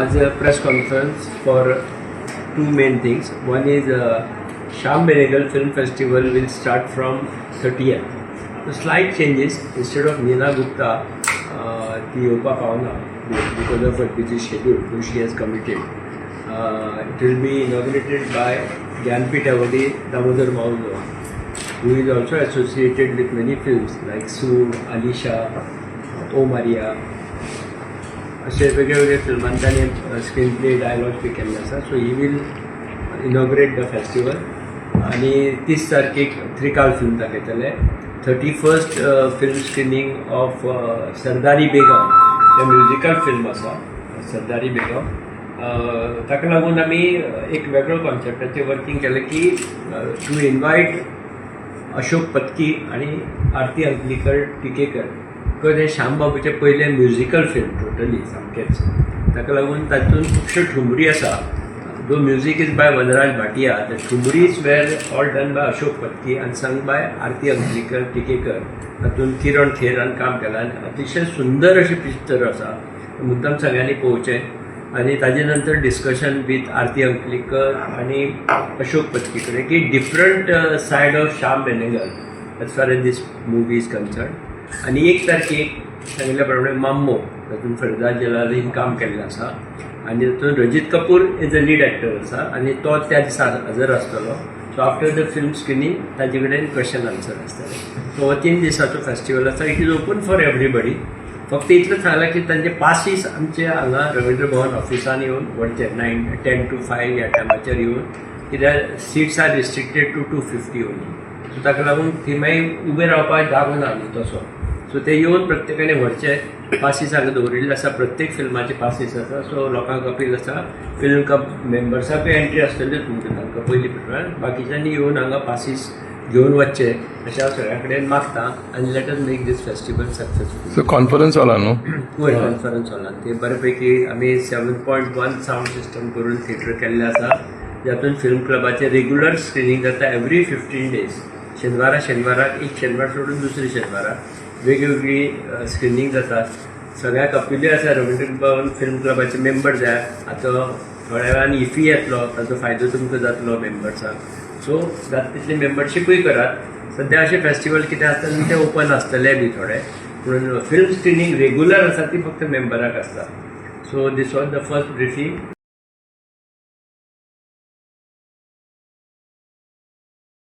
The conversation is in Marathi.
as a press conference for two main things. One is Shyam Benegal Film Festival will start from 30th. The slight changes. Instead of Neena Gupta, ती येवपाक पावना because of her busy schedule, which she has committed. It will be inaugurated by Gyanpith awardee Damodar Maulo, who is also associated with many films like Soon, Alisha, O Maria. असे वेगवेगळे फिल्मांत ताणें स्क्रीन प्ले डायलॉग्स बी केल्ले आसा. So he will inaugurate the festival आनी 30 तारखेक त्रिकाल फिल्म दाखयतले. 31st film screening of Sardari Begum, हे म्युजिकल फिल्म आसा सरदारी बेगम. ताका लागून आमी एक वेगळो कॉन्सेप्टाचेर वर्किंग केलें की टू इनवायट अशोक पत्की आनी आरती अंकलीकर टिकेकर, बिकॉज हे श्याम बाबूचे पयलें म्युजिकल फिल्म टोटली सामकेंच. ताका लागून तातूंत खुबश्यो ठुमरी आसा. The music is by Vanraj Bhatia, the thumris were all done by Ashok Patki आनी संग बाय आरती अंकलीकर टिकेकर. तातूंत किरण खेरान काम केलां आनी अतिशय सुंदर अशें पिक्चर आसा. मुद्दम सगळ्यांनी पळोवचें. आनी ताजे नंतर डिस्कशन विथ आरती अंकलीकर आनी अशोक पत्की कडेन की different side of Shyam Benegal as far as this movie is concern. आनी 1 तारखेक सांगिल्ल्या प्रमाणे माम्मो, तातूंत फरदाद जलालीन काम केल्लें आसा आनी तातूंत Rajit Kapoor is a lead actor आसा आनी तो त्या दिसा हजर आसतलो. So after the film screening ताजे कडेन क्वेश्चन आन्सर आसतले. सो हो 3 दिसाचो फेस्टिवल आसा. It is open for everybody. फक्त इतलें सांगलां की तांचे पासीस आमचे हांगा रवींद्र भवन ऑफिसान येवन व्हरचे 10 to 5 ह्या टायमाचेर येवन, कित्याक seats are restricted to 250 only. So ताका लागून थंय मागीर उबे रावपाक जागो ना न्ही तसो. सो ते येवन प्रत्येकाने व्हरचे. पासीस हांगा दवरिल्ले आसा. प्रत्येक फिल्माचे पासीस आसा. सो लोकांक अपील आसा, फिल्म क्लब मेंबर्साकूय एंट्री आसतली तुमकां तांकां पयलीं प्रमाण. बाकीच्यांनी येवन हांगा पासीस घेवन वचचे अशें हांव सगळ्या कडेन मागता. आनी लेट अस मेक दीस फेस्टिवल सक्सेसफूल. सो कॉन्फरन्स हॉला न्हू? वयर कॉन्फरन्स हॉलांत ते बऱ्यापैकी आमी 7.1 सावंड सिस्टम करून थिएटर केल्लें आसा. जातूंत फिल्म क्लबाचे रेग्युलर स्क्रिनींग जाता एवरी 15 days. शेनवाराक एक शेनवार सोडून दुसरे शेनवाराक वेगवेगळी स्क्रिनींग जातात. सगळ्याक अपिलूय आसा रवींद्र भवन फिल्म क्लबाचे मेंबर जाय. आतां थोड्या वेळान इफी येतलो, ताचो फायदो तुमकां जातलो मेंबर्सांक. सो जाता तितली मेंबरशीपूय करात. सद्या अशें फेस्टिवल कितें आसता न्ही, ते ओपन आसतले बी थोडे, पूण फिल्म स्क्रिनींग रेग्युलर आसा ती फक्त मेंबराक आसता. So this was the first briefing.